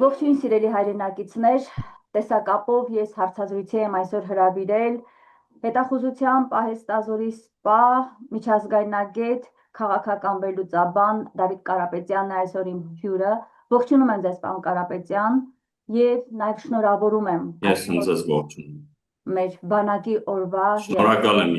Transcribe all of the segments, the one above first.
Ողջույն սիրելի հայրենակիցներ, տեսակապով ես հարցազրույցի եմ այսօր հրավիրել հետախուզության պահեստազորի սպա միջազգայնագետ քաղաքական վերլուծաբան Դավիթ Կարապետյանն է այսօր իմ հյուրը։ Ողջունում եմ ձեզ, պարոն Կարապետյան, եւ նաև շնորհավորում եմ Ես ինձ ողջունում մեր բանակի օրվա Շնորհակալ եմ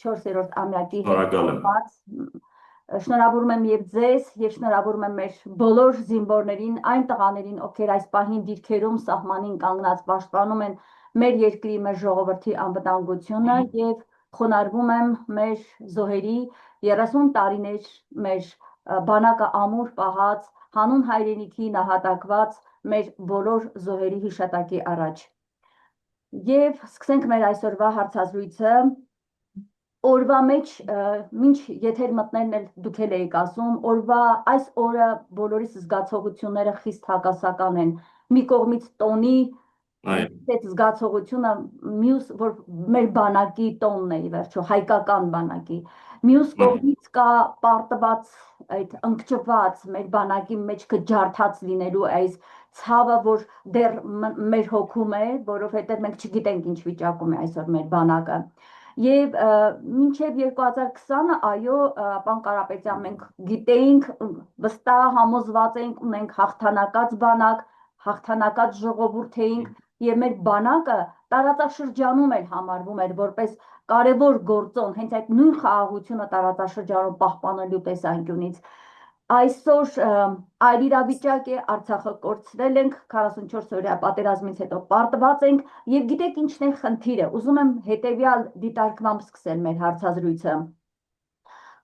4-րդ ամյակի հետ Շնորհակալ եմ կապված Շնորհավորում եմ եւ ձեզ եւ շնորհավորում եմ մեր բոլոր զինվորներին, այն տղաներին, ովքեր այս պահին դիրքերում սահմանին կանգնած պաշտպանում են մեր երկրի, մեր ժողովրդի անվտանգությունը եւ խոնարհվում եմ մեր զոհերի 30 տարիներ մեր բանակը ամուր պահած հանուն հայրենիքի նահատակված մեր բոլոր զոհերի հիշատակի առաջ։ Եվ սկսենք մեր այսօրվա հարցազրույցը Օրվա մեջ, մինչ եթեր մտնելն էլ դուք էլ էիք ասում, օրվա այս օրը բոլորիս զգացողությունները խիստ հակասական են։ Մի կողմից տոնի այդ զգացողությունը, մյուս որ մեր բանակի տոնն է ի վերջո, հայկական բանակի։ Մյուս կողմից կա պարտված այդ ընկճված մեր բանակի մեջքը ջարդած լինելու այս ցավը, որ դեռ մեր հոգում է, որովհետև մենք չգիտենք ինչ վիճակում է այսօր մեր բանակը։ Եվ մինչև 2020-ը, այո, պարոն Կարապետյան, մենք գիտեինք, վստահ համոզված էինք, ունենք հաղթանակած բանակ, հաղթանակած ժողովուրդ էինք, եւ մեր բանակը տարածաշրջանում էլ համարվում էր որպես կարևոր գործոն, հենց այդ նույն խաղաղությունը տարածաշրջանում պահպանելու տեսանկյունից։ Այսօր այլ իրավիճակ է, Արցախը կորցրել ենք, 44-օրյա պատերազմից հետո պարտված ենք եւ գիտեք ինչն է խնդիրը։ Ուզում եմ հետեւյալ դիտարկմամբ սկսել մեր հարցազրույցը։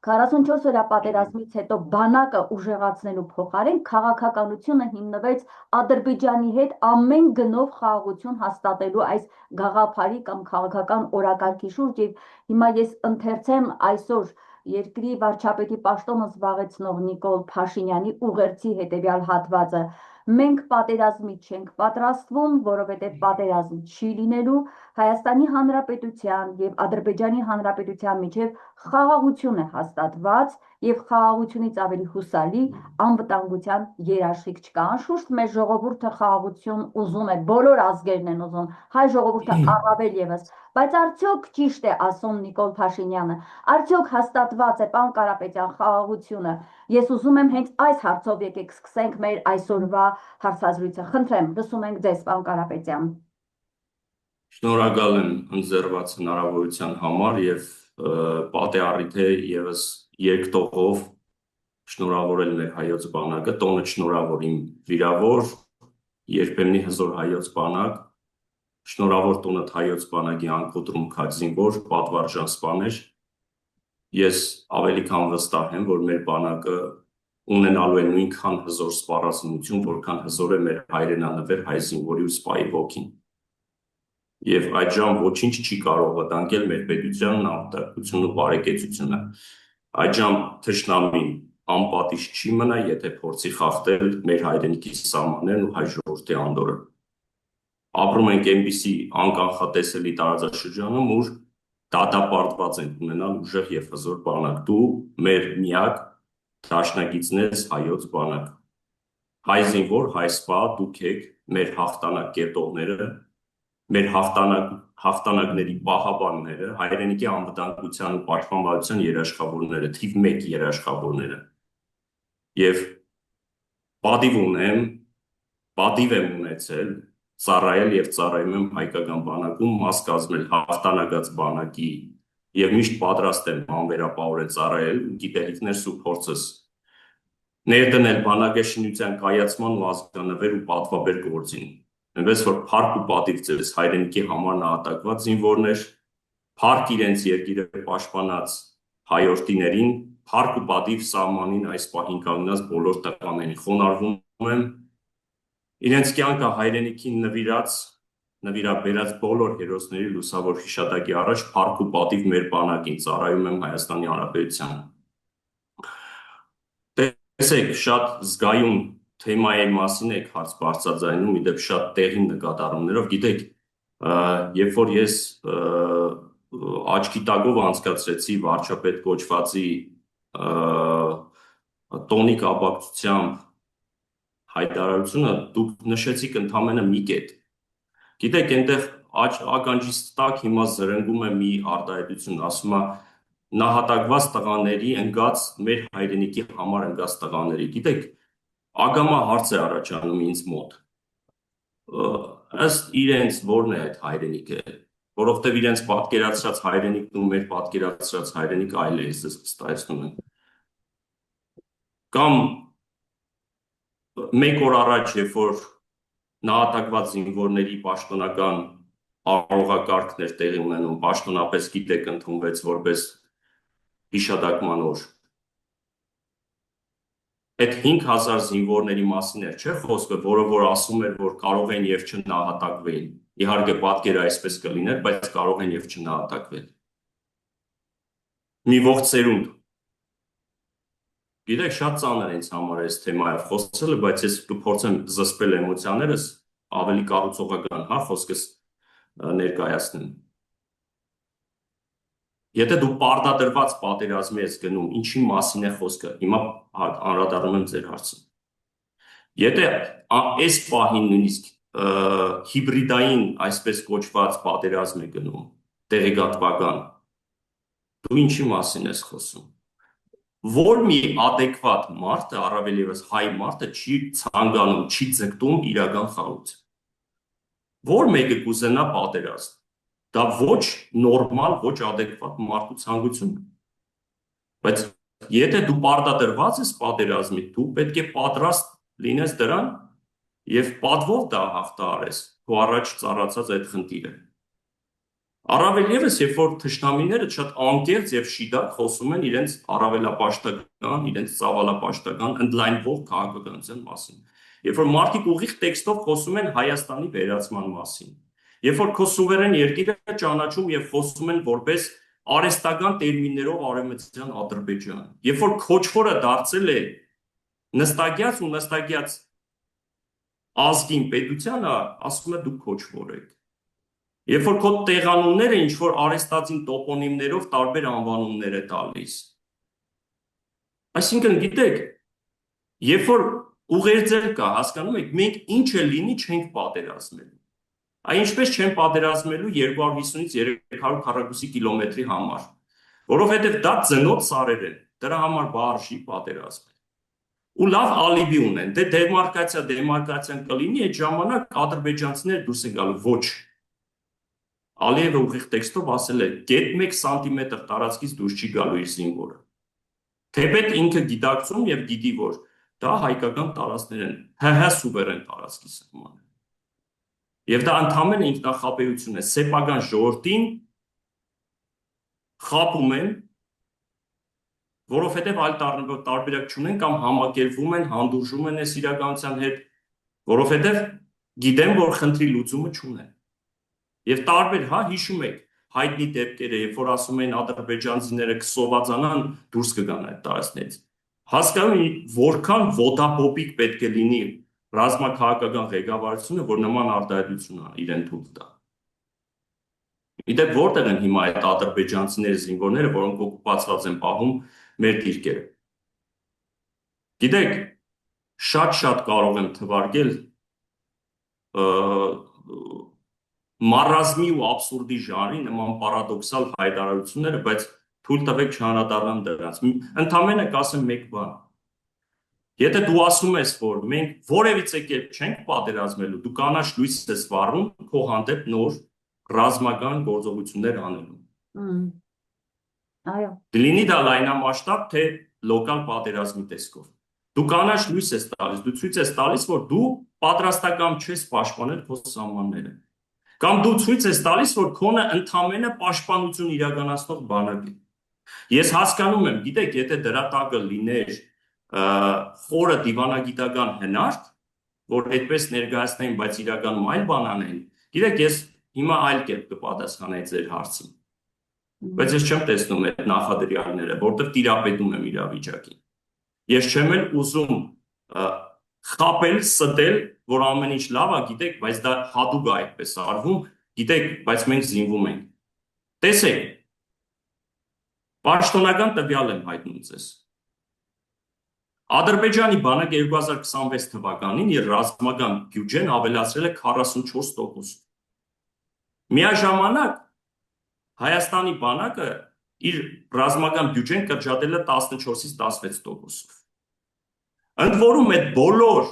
44-օրյա պատերազմից հետո բանակը ուժեղացնելու փոխարեն քաղաքականությունը հիմնվեց Ադրբեջանի հետ ամեն գնով խաղաղություն հաստատելու այս գաղափարի կամ քաղաքական օրակարգի շուրջ եւ հիմա ես ընթերցեմ այսօր երկրի վարչապետի պաշտոնը զբաղեցնող Նիկոլ Փաշինյանի ուղերձի հետևյալ հատվածը. Մենք պատերազմի չենք պատրաստվում, որովհետև պատերազմ չի լինելու, Հայաստանի Հանրապետության եւ Ադրբեջանի Հանրապետության միջև խաղաղություն է հաստատված եւ խաղաղությունից ավելի հուսալի անվտանգության երաշխիք չկա։ Անշուշտ մեր ժողովուրդը խաղաղություն ուզում է, բոլոր ազգերն են ուզում, հայ ժողովուրդը առավել եւս, բայց արդյոք ճիշտ է ասում Նիկոլ Փաշինյանը, արդյոք հաստատված է, պարոն Կարապետյան, խաղաղությունը։ Ես ուզում եմ հենց այս հարցով եկեք սկսենք մեր այսօրվա հարցազրույցը։ Խնդրեմ, լսում ենք ձեզ, պարոն Կարապետյան։ Շնորհակալ եմ ընձեռված հնարավորության համար եւ պատեառիթ է եւս երկտողով շնորհավորել մեր հայոց բանակը, տոնը շնորհավոր իմ վիրավոր, երբեմնի հզոր հայոց բանակ, շնորհավոր տոնդ հայոց բանակի անկոտրում քաջ զինվոր, պատվարժան սպաներ։ Ես ավելի քան վստահ եմ, որ մեր բանակը ունենալու է նույնքան հզոր սպառազինություն, որքան հզոր է մեր հայրենանվեր հայ զինվորի ու սպայի ոգին։ Եվ այդժամ ոչինչ չի կարող վտանգել մեր պետությանն, անվտանգությունն ու բարեկեցությունը։ Այդժամ թշնամին անպատիժ չի մնա, եթե փորձի խախտել մեր հայրենիքի սահմաններն ու հայ ժողովրդի անդորրը։ Ապրում ենք այնպիսի անկանխատեսելի տարածաշրջանում, ուր դատապարտված ենք ունենալ ուժեղ եւ հզոր բանակ։ Դու մեր միակ դաշնակիցն ես հայոց բանակ։ Հայ զինվոր, հայ սպա, դուք եք մեր հաղթանակ կետողները, մեր հաղթանակների պահապանները, հայրենիքի անվտանգության ու պաշտպանության երաշխավորները, թիվ 1 երաշխավորները։ Եվ պատիվ եմ ունեցել ծառայել եւ ծառայում եմ հայկական բանակում, մաս կազմել հաղթանակած բանակի եւ միշտ պատրաստ եմ անվերապահորեն ծառայել գիտելիքներս ու փորձս ներդնել բանակաշինության կայացման ու ազգանվեր ու պատվաբեր գործին։ Այնպես որ փառք ու պատիվ ձեզ հայրենիքի համար նահատակված զինվորներ, փառք իրենց երկիրը պաշտպանած հայրենիներին, փառք ու պատիվ սահմանին այս պահին կանգնած բոլոր տղաներին։ Խոնարհվում եմ իրենց կյանքը հայրենիքին նվիրաբերած բոլոր հերոսների լուսավոր հիշատակի առաջ, փառք ու պատիվ մեր բանակին, ծառայում եմ Հայաստանի Հանրապետությանը։ Տեսեք, շատ զգայուն թեմայի մասին եք հարց բարձրաձայնում, իդեպ շատ տեղին նկատառումներով, գիտեք, երբ որ ես աչքի տակով անցկացրեցի վարչապետ կոչվածի տոնի կապակցությամբ հայտարարությունը դուք նշեցիք ընդամենը մի կետ։ Գիտեք, այնտեղ ականջից տակ հիմա զրնգում է մի արտահայտություն, ասում է նահատակված տղաների ընկած մեր հայրենիքի համար ընկած տղաների։ Գիտեք, ագամա հարց է առաջանում ինձ մոտ։ Ըստ իրենց ո՞րն է այդ հայրենիքը, որովհետև իրենց պատկերացրած հայրենիքն ու մեր պատկերացրած հայրենիքը այլ է, ես վստահեցնում եմ։ Կամ մեկ օր առաջ, երբ որ նահատակված զինվորների պաշտոնական արարողակարգներ տեղի ունենում, պաշտոնապես գիտեք ընդունվեց որպես հիշատակման օր։ Այդ 5000 զինվորների մասին էր, չէ՞ խոսքը, որը որ ասում էր, որ կարող են եւ չնահատակվեն։ Իհարկե պատկերը այսպես կլիներ, բայց կարող են եւ չնահատակվել։ Մի ողջ սերունդ։ Գիտեք, շատ ծանր է ինձ համար այս թեմայով խոսելը, բայց ես կփորձեմ զսպել էմոցիաներս, ավելի կառուցողական, հա, խոսքս ներկայացնեմ։ Եթե դու պարտադրված պատերազմի ես գնում, ինչի մասին է խոսքը, հիմա անդրադառնում եմ ձեր հարցին։ Եթե այս պահին նույնիսկ հիբրիդային, այսպես կոչված պատերազմ է գնում, տեղեկատվական, դու ինչի մասին ես խոսում։ Որ մի adekvat մարդը, առավել ևս հայ մարդը չի ցանկանում, չի ձգտում իրական խաղաղություն։ Որ մեկը կուզենա պատերազմ, դա ոչ նորմալ, ոչ adekvat մարդու ցանկություն։ Բայց եթե դու պարտադրված ես պատերազմի, դու պետք է պատրաստ լինես դրան եւ պատվով դա հաղթահարես, քո առաջ ծառացած այդ խնդիրը։ Առավել ևս, երբ որ թշնամիները շատ անկեղծ եւ շիդակ խոսում են իրենց առավելապաշտական, իրենց ծավալապաշտական ընդլայնվող քաղաքականության մասին։ Երբ որ մարդիկ ուղիղ տեքստով խոսում են Հայաստանի վերացման մասին, երբ որ քո սուվերեն երկիրը ճանաչում եւ խոսում են որպես արհեստական տերմիններով արևմտյան Ադրբեջան, երբ որ քոչվորը դարձել է նստակյաց ու նստակյաց ազգին պետությանը, ասում է դուք քոչվոր եք։ Երբ որ քո տեղանունները ինչ որ արհեստածին տոպոնիմներով տարբեր անվանումներ է տալիս։ Այսինքն, գիտեք, երբ որ ուղերձեր կա, հասկանում եք, մենք ինչ է լինի չենք պատերազմելու։ Այ ինչպես չեն պատերազմելու 250-ից 300 քառակուսի կիլոմետրի համար, որովհետև դա ծնոտ սարեր են, դրա համար բարձի պատերազմել։ Ու լավ ալիբի ունեն, դե դեմարկացիան կլինի, այդ ժամանակ ադրբեջանցիները դուրս են գալու, ոչ։ Ալիևը ուղիղ տեքստով ասել է, գետ 1 սանտիմետր տարածքից դուրս չի գալու իր զինվորը։ Թեպետ ինքը գիտակցում եւ գիտի, որ դա հայկական տարածքներ են, ՀՀ սուվերեն տարածքի սահմանը։ Եվ դա ընդհանրապես ինքնախապեյություն է, սեփական ժողովրդին խապում են, որովհետեւ այլ տարբերակ չունեն կամ համակերպվում են, հանդուրժում են այս իրականության հետ, որովհետեւ գիտեն, որ խնդրի լուծումը չունեն։ Եվ տարբեր, հա, հիշում եք հայտնի դեպքերը, երբ որ ասում են ադրբեջանցիները կսովածանան, դուրս կգան այդ տարածքներից։ Հասկանում եք, որքան ոտապոպիկ պետք է լինի ռազմաքաղաքական ղեկավարությունը, որ նման արտահայտություն իրեն թույլ տա։ Գիտեք, որտեղ են հիմա այդ ադրբեջանցիների զինվորները, որոնք օկուպացված են պահում մեր դիրքերը։ Գիտեք, շատ կարող եմ թվարկել մարազմի ու աբսուրդի ժանրի նման պարադոքսալ հայտարարությունները, բայց թույլ տվեք չանդրադառնամ դրանց։ Ընդամենը կասեմ մեկ բան։ Եթե դու ասում ես, որ մենք որևիցե կերպ չենք պատերազմելու, դու կանաչ լույս ես վառում քո հանդեպ նոր ռազմական գործողություններ անելու։ Այո։ Լինի դա լայնամասշտաբ, թե լոկալ պատերազմի տեսքով։ Դու կանաչ լույս ես տալիս, դու ցույց ես տալիս, որ դու պատրաստական չես պաշտպանել քո սահմանները։ Կամ դու ցույց ես տալիս, որ քոնը ընդամենը պաշտպանություն իրականացնող բանակ է։ Ես հասկանում եմ, գիտեք, եթե դրա տակը լիներ խորը դիվանագիտական հնարք, որ այդպես ներկայացնեն, բայց իրականում այլ բան անեն, գիտեք, ես հիմա այլ կերպ կպատասխանեի ձեր հարցին։ Բայց ես չեմ տեսնում այդ նախադրյալները, որտեղ տիրապետում եմ իրավիճակին։ Ես չեմ էլ ուզում խապել, ստել, որ ամեն ինչ լավ է, գիտեք, բայց դա հատուկ է այդպես արվում, գիտեք, բայց մենք զինվում ենք։ Տեսեք, պաշտոնական տվյալ եմ հայտնում ձեզ։ Ադրբեջանի բանակը 2026 թվականին իր ռազմական բյուջեն ավելացրել է 44%։ Միաժամանակ Հայաստանի բանակը իր ռազմական բյուջեն կրճատել է 14-ից 16%։ Ընդ որում այդ բոլոր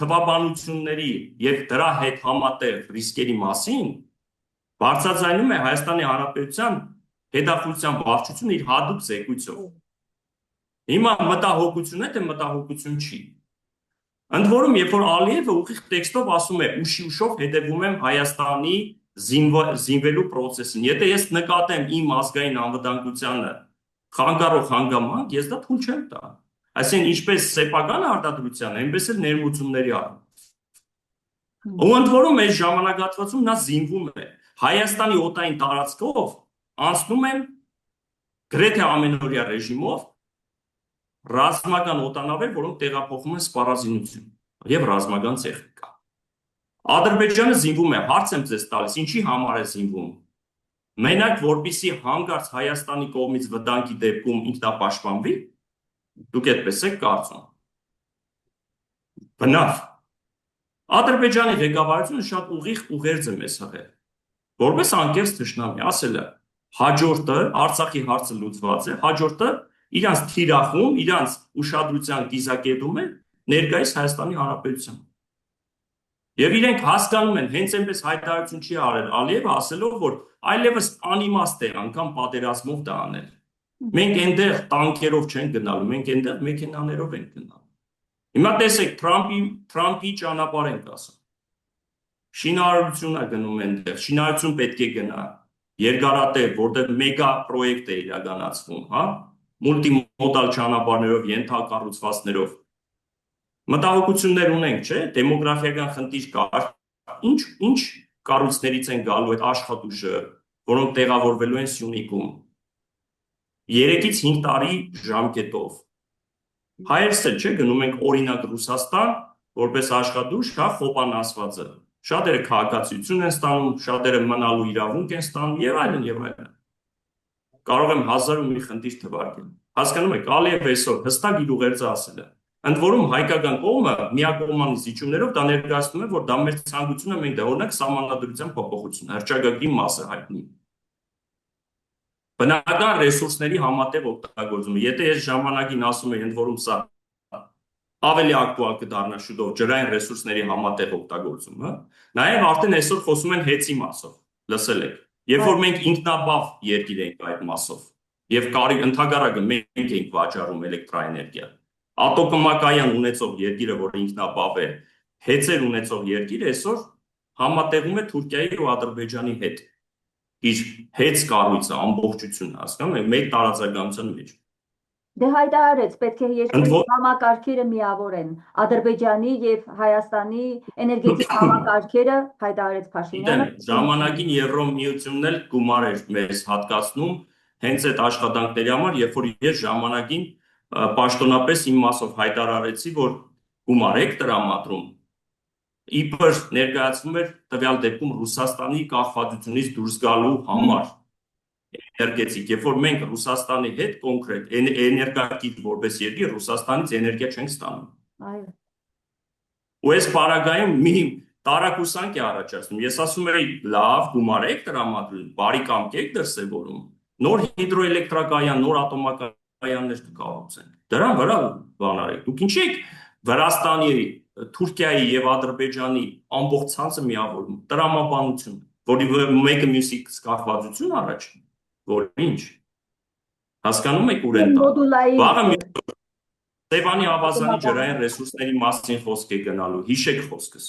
թվաբանությունների եւ դրա հետ համատեղ ռիսկերի մասին բարձրաձայնում է Հայաստանի Հանրապետության հետախուզության վարչությունը իր հատուկ զեկույցով։ Հիմա մտահոգություն է, թե մտահոգություն չի։ Ընդ որում, երբ որ Ալիևը ուղիղ տեքստով ասում է ուշի-ուշով հետևում եմ Հայաստանի զինվելու process-ին, եթե ես նկատեմ իմ ազգային անվտանգությանը խանգարող հանգամանք, ես դա թույլ չեմ տա։ Այսինքն, ինչպես սեփական արտադրության, այնպես էլ ներմուծումների առումով։ Ու ընդ որում, այս ժամանակահատվածում նա զինվում է։ Հայաստանի օտային տարածքով անցնում են գրեթե ամենօրյա ռեժիմով ռազմական օտանավեր, որոնք տեղափոխում են սպառազինություն եւ ռազմական տեխնիկա։ Ադրբեջանը զինվում է, հարց եմ ձեզ տալիս, ինչի համար է զինվում։ Մենակ որպեսզի հանկարծ Հայաստանի կողմից վտանգի դեպքում ինքնապաշտպանվի, դուք այդպես եք կարծում։ Բնավ։ Ադրբեջանի ղեկավարությունը շատ ուղիղ ուղերձ է մեզ հղել։ Որպես անկեղծ թշնամի, ասել է, հաջորդը Արցախի հարցը լուծված է, հաջորդը իրանց թիրախում, իրանց ուշադրության կիզակետում է ներկայիս Հայաստանի Հանրապետության։ Եվ իրենք հասկանում են, հենց այնպես հայտարարություն չի արել Ալիևը, ասելով, որ այլևս անիմաստ է անգամ պատերազմով դա անել։ Մենք այնտեղ տանկերով չենք գնալու, մենք այնտեղ մեքենաներով ենք գնալու։ Հիմա տեսեք, Թրամփի ճանապարհ ենք ասում։ Շինարարություն է գնում այնտեղ, շինարարություն պետք է գնա, երկարատև, որտեղ մեգա պրոյեկտ է իրականացվում, հա, մուլտիմոդալ ճանապարհներով, ենթակառուցվածքներով։ Մտահոգություններ ունենք, չէ՞, դեմոգրաֆիական խնդիր կար։ Ինչ կառույցներից են գալու այդ աշխատուժը, որոնք տեղավորվելու են Սյունիքում։ 3-ից 5 տարի ժամկետով։ Հայերս էլ չէ, գնում ենք օրինակ Ռուսաստան, որպես աշխատուժ, հա, խոպանասվածը։ Շատերը քաղաքացիություն են ստանում, շատերը մնալու իրավունք են ստանում եւ այլն եւ այլն։ Կարող եմ 1000 ու մի խնդիր թվարկել։ Հասկանում եք, Ալիևը այսօր հստակ իր ուղերձը ասել է։ Ընդ որում հայկական կողմը միակողմանի զիջումներով դա ներկայացնում է, որ դա մեր ցանկությունն է, մենք դա օրինակ սահմանադրության փոփոխություն, հռչակագրի մասը հայտնի։ Բնական ռեսուրսների համատեղ օգտագործումը։ Եթե այս ժամանակին ասում եմ, ընդ որում սա ավելի ակտուալ կդառնա շուտով ջրային ռեսուրսների համատեղ օգտագործումը, նաև արդեն այսօր խոսում են հեծի մասով, լսել եք։ Երբ որ մենք ինքնաբավ երկիր ենք այդ մասով, եւ ընդհանրակը մենք ենք վաճառում էլեկտրաէներգիա, ատոմակայան ունեցող երկիրը, որը ինքնաբավ է, հեծեր ունեցող երկիրը այսօր համատեղում է Թուրքիայի ու Ադրբեջանի հետ։ Իր հեծ կառույցը ամբողջությունը, հասկանում եք, մեկ տարածաշրջանության մեջ։ Դե հայտարարեց, պետք է երկրի համակարգերը միավորեն, Ադրբեջանի եւ Հայաստանի էներգետիկ համակարգերը հայտարարեց Փաշինյանը։ Ժամանակին Եվրոմիությունն էլ գումար էր մեզ հատկացնում հենց այդ աշխատանքների համար, երբ որ ես ժամանակին պաշտոնապես իմ մասով հայտարարեցի, որ գումար եք տրամադրում, իբր ներկայացվում էր տվյալ դեպքում Ռուսաստանի կախվածությունից դուրս գալու համար էներգետիկ, երբ որ մենք Ռուսաստանի հետ կոնկրետ էներգակիր որպես երկիր Ռուսաստանից էներգիա չենք ստանում։ Այո։ Ու այս պարագայում մի տարակուսանք է առաջացնում։ Ես ասում եի, լավ, գումար եք տրամադրում, բարի կամք եք դրսևորում, նոր հիդրոէլեկտրակայան, նոր ատոմակայաններ կկառուցենք։ Դրան վրա բան արեք։ Դուք ինչի եք Վրաստանի, Թուրքիայի եւ Ադրբեջանի ամբողջ ցանցը միավորում, տրամաբանություն, որի մեկը մյուսի կախվածություն առաջ, որ ինչ հասկանում եք ուր են տա։ Սևանի ավազանի ջրային ռեսուրսների մասին խոսք է գնալու, հիշեք խոսքս։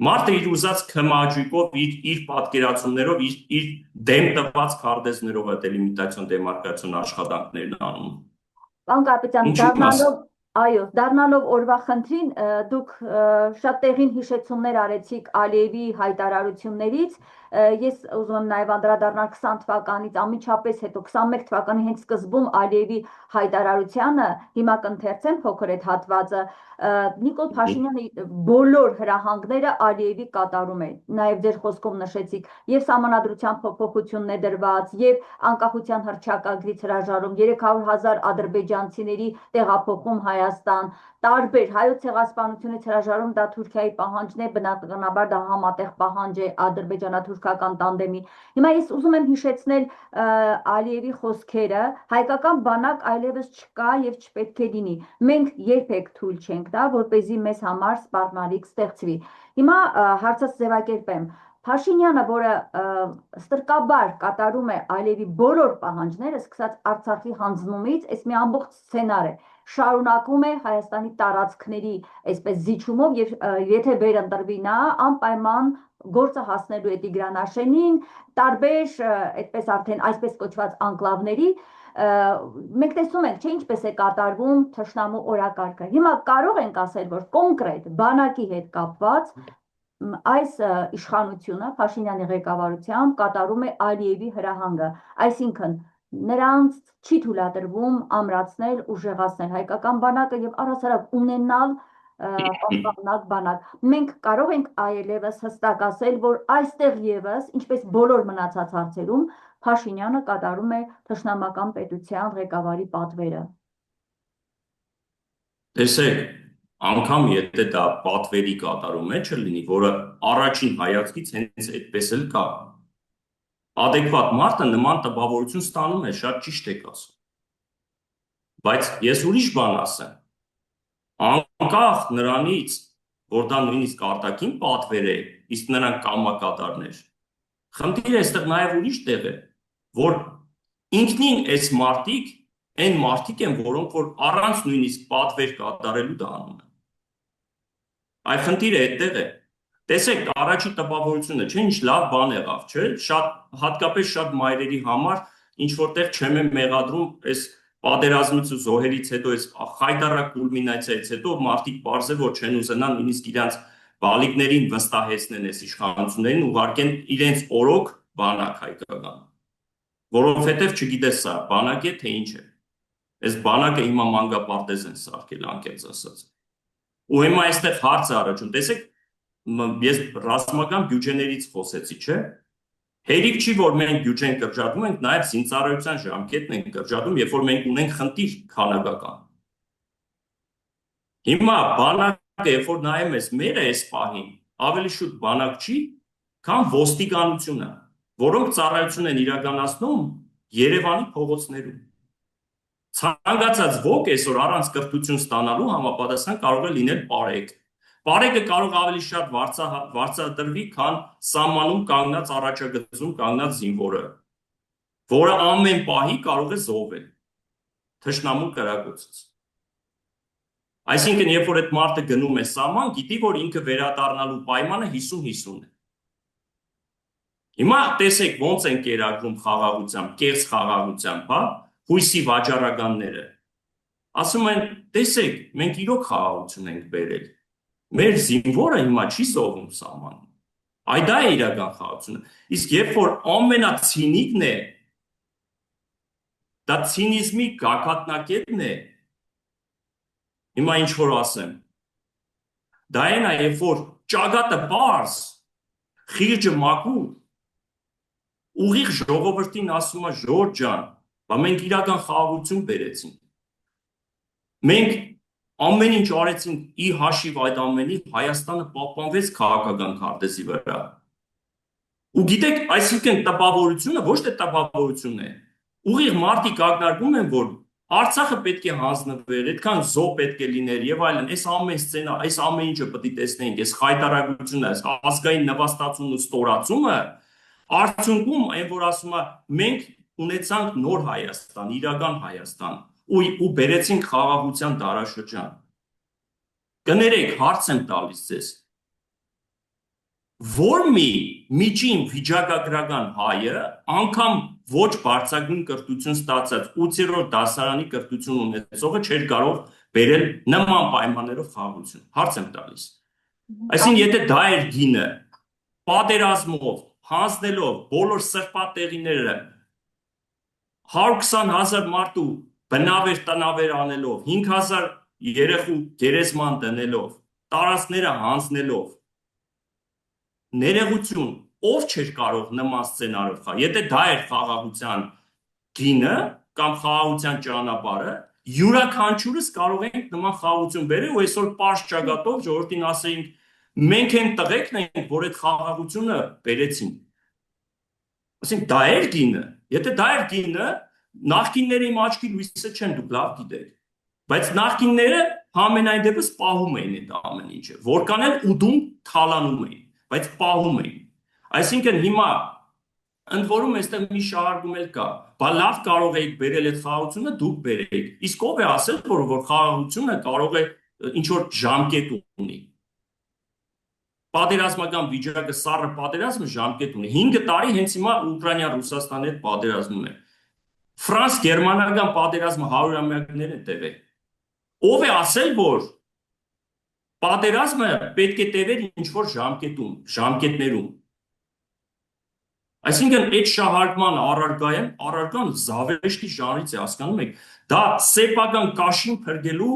Մարդը իր ուզած քմաջույքով, իր պատկերացումներով, իր դեմ տված քարտեզներով է դելիմիտացիոն դեմարկացիոն աշխատանքներն անում։ Պարոն կապիտան, դառնալով օրվա խնդրին, դուք շատ տեղին հիշեցումներ արեցիք Ալիևի հայտարարություններից, ես ուզում եմ նաև անդրադառնալ 20 թվականից անմիջապես հետո 21 թվականի հենց սկզբում Ալիևի հայտարարությանը, հիմա կընթերցեմ փոքր այդ հատվածը, Նիկոլ Փաշինյանի բոլոր հրահանգները Ալիևի կատարում է, նաև ձեր խոսքով նշեցիք, եւ սահմանադրության փոփոխությունն է դրված, եւ անկախության հռչակագրից հրաժարում, 300,000 ադրբեջանցիների տեղափոխում Հայաստան, տարբեր հայոց ցեղասպանությունից հրաժարում, դա Թուրքիայի պահանջն է, բնականաբար դա համատեղ պահանջ է ադրբեջանա-թուրքական տանդեմի։ Հիմա ես ուզում եմ հիշեցնել Ալիևի խոսքերը, հայկական բանակ այլևս չկա եւ չպետք է լինի։ Մենք երբեք թույլ չենք տա, որպեսզի մեզ համար սպառնալիք ստեղծվի։ Հիմա հարցս ձևակերպեմ։ Փաշինյանը, որը ստրկաբար կատարում է Ալիևի բոլոր պահանջները, սկսած Արցախի հանձնումից, այս մի ամբողջ սցենար է, շարունակում է Հայաստանի տարածքների այսպես զիջումով եւ եթե վերընտրվի նա անպայման գործը հասնելու է Տիգրանաշենին, տարբեր այդպես արդեն այսպես կոչված անկլավների, մենք տեսնում ենք, չէ, ինչպես է կատարվում թշնամու օրակարգը։ Հիմա կարող ենք ասել, որ կոնկրետ բանակի հետ կապված այս իշխանությունը Փաշինյանի ղեկավարությամբ կատարում է Ալիևի հրահանգը, այսինքն նրանց չի թույլատրվում ամրացնել, ուժեղացնել հայկական բանակը եւ առհասարակ ունենալ պաշտպանակ բանակ։ Մենք կարող ենք այլևս հստակ ասել, որ այստեղ եւս, ինչպես բոլոր մնացած հարցերում, Փաշինյանը կատարում է թշնամական պետության ղեկավարի պատվերը։ Տեսեք, անգամ եթե դա պատվերի կատարում է չլինի, որը առաջին հայացքից հենց այդպես էլ կա, adekvat մարդը նման տպավորություն ստանում է, շատ ճիշտ եք ասում։ Բայց ես ուրիշ բան ասեմ, անկախ նրանից, որ դա նույնիսկ արտաքին պատվեր է, իսկ նրանք կամակատարներ, խնդիրը այստեղ նաև ուրիշ տեղ է, որ ինքնին այս մարդիկ այն մարդիկ են, որոնք որ առանց նույնիսկ պատվեր կատարելու դա անում են։ Այ խնդիրը այդտեղ է։ Տեսեք, առաջի տպավորությունը, չէ, ինչ լավ բան եղավ, չէ, հատկապես շատ մայրերի համար, ինչ որտեղ չեմ մեղադրում այս պատերազմից ու զոհերից հետո, այս խայտառակ կուլմինացիայից հետո մարդիկ պարզ է, որ չեն ուզենա նույնիսկ իրանց բալիկներին վստահեցնեն այս իշխանություններին, ուղարկեն իրենց օրոք բանակ հայկական։ Որովհետև չգիտես սա բանակ է, թե ինչ է։ Այս բանակը հիմա մանկապարտեզ են սարքել, անկեղծ ասած։ Ու հիմա այստեղ հարց է առաջում, տեսեք, ես ռազմական բյուջեներից խոսեցի, չէ՞։ Հերիք չի, որ մենք բյուջեն կրճատում ենք, նաև զինծառայության ժամկետն ենք կրճատում, երբ որ մենք ունենք խնդիր քանակական։ Հիմա բանակը, երբ որ նայում ես մերը այս պահին, ավելի շուտ բանակ չի, քան ոստիկանությունը, որոնք ծառայություն են իրականացնում Երևանի փողոցներում։ Ցանկացած ոք այսօր առանց կրթություն ստանալու համապատասխան կարող է լինել պարեկ։ Պարեկը կարող ավելի շատ վարձատրվի, քան սահմանում կանգնած առաջագծում կանգնած զինվորը, որը ամեն պահի կարող է զոհվել թշնամու կրակոցից։ Այսինքն, երբ որ այդ մարդը գնում է սահման, գիտի, որ ինքը վերադառնալու պայմանը 50-50 է։ Հիմա տեսեք ոնց են կերակրում խաղաղությամբ, կեղծ խաղաղությամբ, հա, հույսի վաճառականները։ Ասում են, տեսեք, մենք իրոք խաղաղություն ենք բերել։ Մեր զինվորը հիմա չի զոհվում սահմանում։ Այ դա է իրական խաղաղությունը։ Իսկ երբ որ ամենացինիկն է, դա ցինիզմի գագաթնակետն է, հիմա ինչ որ ասեմ, դա այն է, երբ որ ճակատը պարզ, խիղճը մաքուր, ուղիղ ժողովրդին ասում է ժողովուրդ ջան, բա մենք իրական խաղաղություն բերեցինք։ Մենք ամեն ինչ արեցինք ի հաշիվ այդ ամենի, Հայաստանը պահպանվեց քաղաքական քարտեզի վրա։ Ու գիտեք, այսինքն տպավորությունը ոչ թե տպավորություն է։ Ուղիղ մարդիկ ակնարկում են, որ Արցախը պետք է հանձնվեր, այդքան զոհ պետք է լիներ եւ այլն, այս ամեն սցենա, այս ամեն ինչը պետք է տեսնենք, այս խայտարակությունը, այս ազգային նվաստացումն ու ստորացումը, արդյունքում այն որ ասում է մենք ունեցանք նոր Հայաստան, իրական Հայաստան, ու բերեցինք խաղաղության դարաշրջան։ Կներեք, հարց եմ տալիս ձեզ։ Որ մի միջին վիճակագրական հայը անգամ ոչ բարձրագույն կրթություն ստացած 8-րդ դասարանի կրթություն ունեցողը չէր կարող բերել նման պայմաններով խաղաղություն։ Հարց եմ տալիս։ Այսինքն, եթե դա էր գինը, պատերազմով, հանձնելով բոլոր սրբատեղիները 120,000 մարդու բնավեր տնավեր անելով, 5,000 երեխու գերեզման դնելով, տարածքները հանձնելով, ներողություն, ով չէր կարող նման սցենարով խաղալ։ Եթե դա էր խաղաղության գինը կամ խաղաղության ճանապարհը, յուրաքանչյուրս կարող ենք նման խաղաղություն բերել ու այսօր պարզ ճակատով ժողովրդին ասեինք, մենք են տղեկն ենք, որ այդ խաղաղությունը բերեցին։ Ասենք դա էր գինը։ Եթե դա էր գինը, նախկինները իմ աչքի լույսը չեն, դուք լավ գիտեք։ Բայց նախկինները համենայն դեպս պահում էին այդ ամեն ինչը, որքան էլ ուդում թալանում էին, բայց պահում էին։ Այսինքն հիմա ընդ որում այստեղ մի շահարկում էլ կա։ Բա լավ կարող եք բերել այդ խաղաղությունը, դուք բերեք։ Իսկ ով է ասել, որ խաղաղությունը կարող է ինչ որ ժամկետ ունի։ Պատերազմական վիճակը սառը պատերազմը ժամկետ ունի։ 5 տարի հենց հիմա Ուկրաինա-Ռուսաստանի հետ պատերազմում է։ Ֆրանս-գերմանական պատերազմը 100-ամյակներ է տևել։ Ով է ասել, որ պատերազմը պետք է տևեր ինչ-որ ժամկետներում։ Այսինքն այդ շահարկման առարկան զավեշտի ժանրից է, հասկանում եք, դա սեփական կաշին փրկելու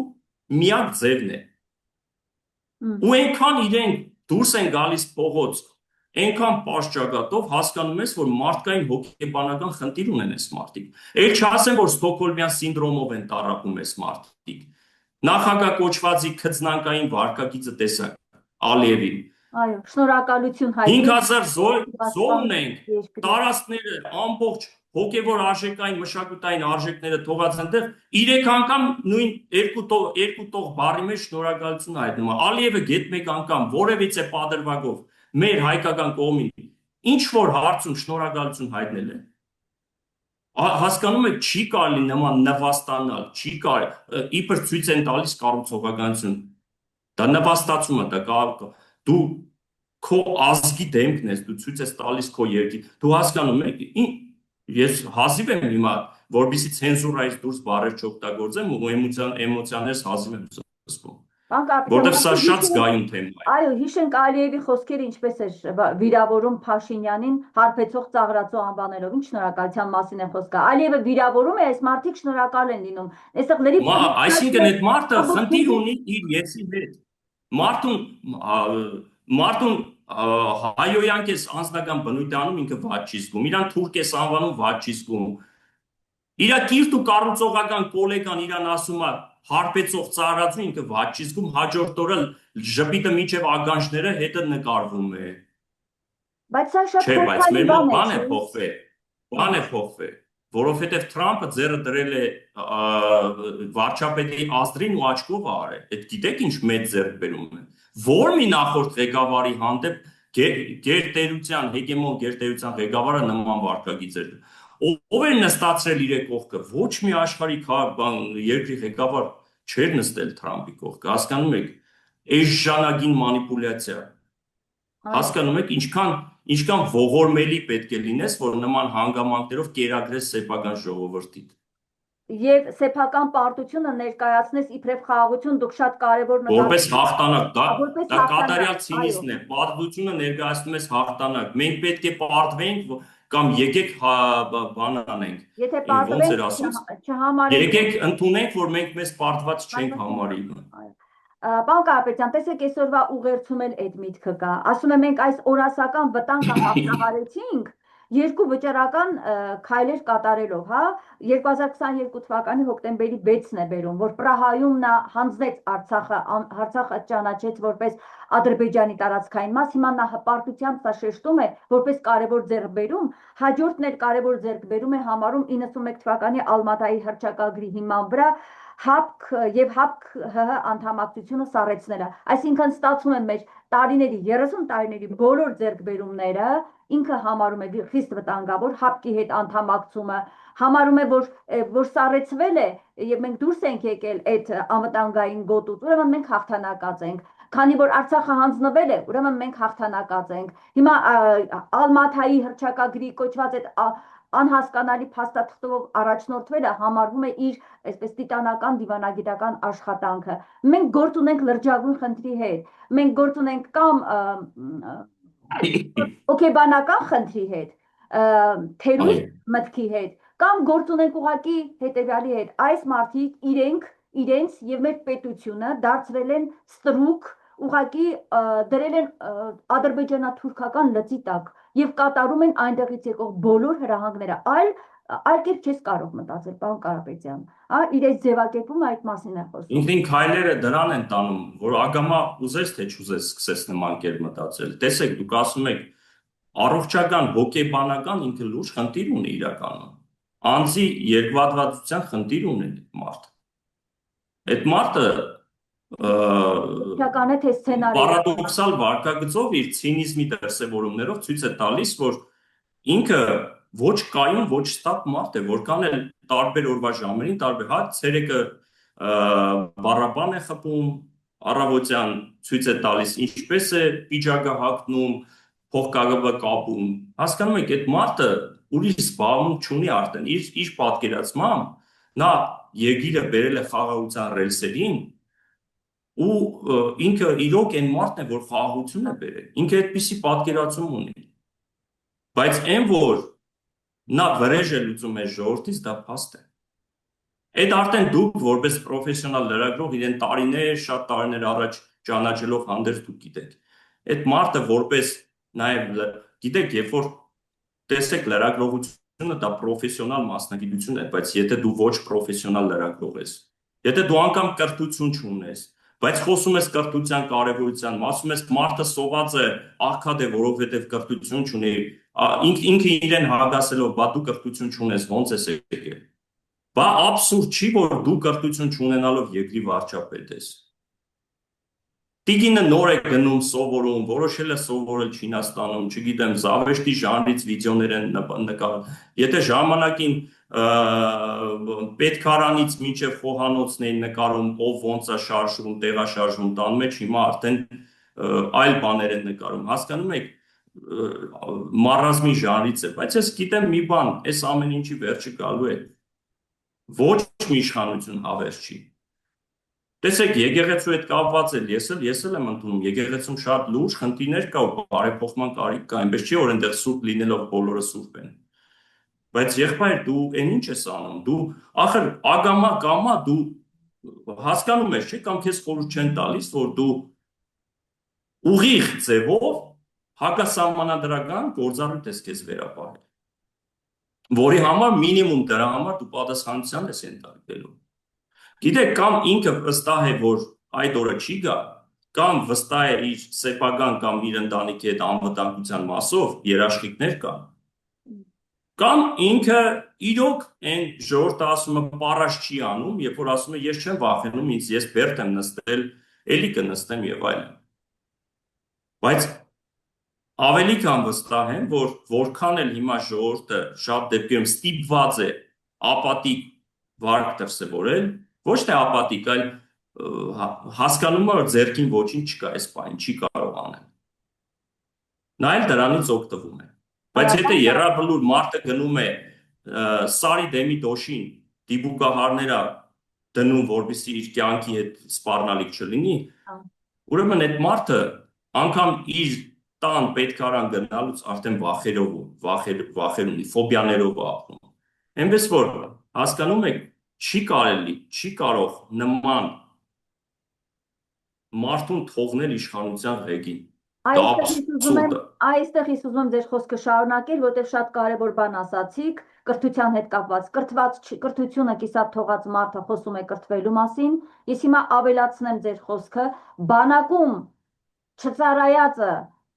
միակ ձևն է։ Ու այնքան իրենք դուրս են գալիս փողոց, այնքան պարզ ճակատով հասկանում ես, որ մարդկային հոգեբանական խնդիր ունեն այս մարդիկ։ Էլ չասեմ, որ Ստոկհոլմյան սինդրոմով են տառապում այս մարդիկ։ Նախագահ կոչվածի քծնանկային վարկագիծը տեսակ, Ալիևի։ Այո, շնորհակալություն 5,000 զոհ ունենք, տարածքները ամբողջ հոգևոր արժեքային մշակութային արժեքները թողած այնտեղ 3 անգամ նույն երկու տող բառի մեջ շնորհակալություն հայտնում է։ Ալիևը գետ մեկ անգամ որևիցե պատրվակով մեր հայկական կողմին ինչ որ հարցում շնորհակալություն հայտնել է։ Հասկանում եք, չի կարելի նման նվաստանալ, չի կարելի, իբր ցույց են տալիս կառուցողականություն։ Դա նվաստացում է, դու քո ազգի դեմքն ես, դու ցույց ես տալիս քո երկի։ Դու հասկանում եք, ես հազիվ եմ հիմա, որբիսի ցենզուրայից դուրս բառեր չօգտագործեմ ու էմոցիաներս հազիվ եմ զսպում։ Որտեվ սա շատ զգայուն թեմա է։ Այո, հիշենք Ալիևի խոսքերը ինչպես էր վիրավորում Փաշինյանին հարբեցող ծաղրածու անվանելով, ինչ շնորհակալության մասին է խոսքը։ Ալիևը վիրավորում է, այս մարդիկ շնորհակալ են լինում։ Այստեղ լրիվ Այսինքն այդ մարդը խնդիր ունի իր եսի հետ։ Մարդուն հայոյանք ես անձնական բնույթ անում, ինքը ված չի զգում, իրան թուրք ես անվանում, ված չի զգում։ Իրա կիրթ ու կառուցողական կոլեգան իրան ասում է հարբեցող ծառածու, ինքը ված չի զգում, հաջորդ օրը ժպիտը միջև ականջները հետը նկարվում է։ Բայց սա շատ փոխվի, բան է փոխվել, բան է փոխվել, որովհետև Թրամփը ձեռը դրել է վարչապետի ազդրին ու աչքով արել։ Այդ գիտեք ինչ մեծ ձեռքբերում է։ Որ մի նախորդ ղեկավարի հանդեպ գերտերության, հեգեմոն գերտերության ղեկավարը նման վարկագիծ էր։ Ով էր նստացրել իր կողքը։ Ոչ մի աշխարհի երկրի ղեկավար չէր նստել Թրամփի կողքը, հասկանում եք, այս ժանագին մանիպուլյացիա։ Հասկանում եք, ինչքան ողորմելի պետք է լինես, որ նման հանգամանքներով կերակրես սեփական ժողովրդին։ Եվ սեփական պարտությունը ներկայացնես իբրև խաղաղություն, դուք շատ կարևոր որպես հաղթանակ, դա կատարյալ ցինիզմն է, պարտությունը ներկայացնում ես հաղթանակ։ Մենք պետք է պարտվենք կամ եկեք բան անենք։ Եթե ոնց էր ասում, չհամարենք, եկեք ընդունենք, որ մենք մեզ պարտված չենք համարի։ Պարոն Կարապետյան, տեսեք այսօրվա ուղերձում էլ այդ միտքը կա։ Ասում եմ մենք այս օրասական վտանգը հաղթահարեցինք երկու վճռական քայլեր կատարելով, հա, 2022 թվականի հոկտեմբերի 6-ն է բերում, որ Պրահայում նա հանձնեց Արցախը ճանաչեց որպես Ադրբեջանի տարածքային մաս, հիմա նա հպարտությամբ սա շեշտում է որպես կարևոր ձեռքբերում, հաջորդն էլ կարևոր ձեռքբերում է համարում 91 թվականի Ալմատայի հռչակագրի հիման վրա ՀԱՊԿ եւ ՀԱՊԿ անդամակցությունը սառեցնելը, այսինքն ստացվում է մեր տարիների 30 տարիների բոլոր ձեռքբերումները ինքը համարում է խիստ վտանգավոր ՀԱՊԿ-ի հետ անդամակցումը, համարում է որ սառեցվել է եւ մենք դուրս ենք եկել այդ անվտանգային գոտուց, ուրեմն մենք հաղթանակած ենք, քանի որ Արցախը հանձնվել է, ուրեմն մենք հաղթանակած ենք։ Հիմա Ալմաթայի հռչակագրի կոչված այդ անհասկանալի փաստաթղթով առաջնորդվելը համարվում է իր այսպես տիտանական դիվանագիտական աշխատանքը։ Մենք գործ ունենք լրջագույն խնդրի հետ։ Մենք գործ ունենք կամ օքեբանական խնդրի հետ, թերուս Այո, մտքի հետ, կամ գործ ունենք ուղակի հետևյալի հետ, այս մարդիկ իրենց եւ մեր պետությունը դարձրել են ստրուկ, ուղակի դրել են ադրբեջանա-թուրքական լծի տակ եւ կատարում են այնտեղից եկող բոլոր հրահանգները, այլ կերպ չես կարող մտածել, պարոն Կարապետյան, իրենց ձևակերպումը այդ մասին է խոսում։ ինքնին քայլերը դրան են տանում, որ ագամա ուզես թե չուզես սկսես նման կերպ մտածել։ Տեսեք, դուք ասում եք առողջական, հոգեբանական ինքը լուրջ խնդիր ունի իրականում։ Անձի երկվատվածության խնդիր ունի մարդ։ Այդ մարդը Իրական է թե սցենարի։ պարադոքսալ վարքագծով իր ցինիզմի դրսևորումներով ցույց է տալիս, որ ինքը ոչ կայուն, ոչ ստապ մարդ է, որքան էլ տարբեր օրվա ժամերին, տարբեր հա ցերեկը բառաբան է խփում, առավոտյան ցույց է տալիս ինչպես է պիջակը հագնում, փողկապը կապում։ Հասկանում եք, այդ մարդը ուրիշ զբաղմունք չունի արդեն, իր պատկերացմամբ նա երկիրը բերել է խաղաղության ռելսերին ու ինքը իրոք այն մարդն է, որ խաղաղություն է բերել։ Ինքը այդպիսի պատկերացում ունի։ Բայց այն որ նա վրեժ է լուծում է ժողովրդից, դա փաստ է։ Այդ արդեն դուք որպես պրոֆեսիոնալ լրագրող իրեն տարիներ, շատ տարիներ առաջ ճանաչելով հանդերձ դուք գիտեք։ Այդ մարդը որպես նաև գիտեք, երբ որ տեսեք լրագրողությունը դա պրոֆեսիոնալ մասնագիտություն է, բայց եթե դու ոչ պրոֆեսիոնալ լրագրող ես, եթե դու անգամ կրթություն չունես, բայց խոսում ես կրթության կարևորության, ասում ես մարդը սոված է, աղքատ է, որովհետև կրթություն չունի, ինքը իրեն հագասելով, բա դու կրթություն չունես, ոնց ես եկել։ Բա աբսուրդ չի, որ դու կրթություն չունենալով երկրի վարչապետ ես։ Տիկինը նոր է գնում, սովորում, որոշել է սովորել Չինաստանում, չգիտեմ, զավեշտի ժանրից վիդեոներ են նկարում։ Եթե ժամանակին պետքարանից մինչև խոհանոցն էին նկարում, ով ոնց է շարժվում, տեղաշարժվում տան մեջ, հիմա արդեն այլ բաներ են նկարում։ Հասկանում եք, մարազմի ժանրից է, բայց ես գիտեմ մի բան, այս ամեն ինչի վերջը գալու է։ Ոչ մի իշխանություն հավերժ չի։ Տեսեք, եկեղեցու հետ կապված էլ ես էլ եմ ընդունում, եկեղեցում շատ լուրջ խնդիրներ կա ու բարեփոխման կարիք կա, այնպես չի որ այնտեղ սուրբ լինելով բոլորը սուրբ են։ Բայց եղբայր դու այն ինչ ես անում, դու ախր ագամա կամա դու հասկանում ես, չէ՞, կամ քեզ խորհուրդ չեն տալիս, որ դու ուղիղ ձևով հակասահմանադրական գործառույթ ես քեզ վերապահել, որի համար մինիմում դրա համար դու պատասխանատվության ես ենթարկվելու։ Գիտեք, կամ ինքը վստահ է, որ այդ օրը չի գա, կամ վստահ է իր սեփական կամ իր ընտանիքի հետ անվտանգության մասով երաշխիքներ կան, կամ ինքը իրոք այն ժողովուրդը ասում է պարաշ չի անում, երբ որ ասում է ես չեմ վախենում, ես բերդ եմ նստել, էլի կնստեմ եւ այլն։ Բայց ավելի քան վստահ եմ, որ որքան էլ հիմա ժողովուրդը շատ դեպքերում ստիպված է ապատիկ վարք դրսևորել, ոչ թե ապատիկ, այլ հասկանում է, որ ձերքին ոչինչ չկա, այս բանը չի կարող անել։ Նա էլ դրանից օգտվում է։ Բայց եթե եռաբլուր մարդը գնում է սարի դեմի դոշին, դիբուկահարները դնում, որպեսզի իր կյանքի հետ սպառնալիք չլինի, ուրեմն այդ մարդը անգամ իր տան պետքարան գնալուց արդեն վախեր ունի, ֆոբիաներով ապրում։ Այնպես որ հասկանում եք, չի կարելի, չի կարող նման մարդուն թողնել իշխանության ղեկին։ Դա աբսուրդ է։ Այստեղ ես ուզում եմ ձեր խոսքը շարունակել, որտեղ շատ կարևոր բան ասացիք, կրթության հետ կապված։ Կրթությունը կիսատ թողած մարդը խոսում է կրթվելու մասին։ Ես հիմա ավելացնեմ ձեր խոսքը, բանակում չծառայածը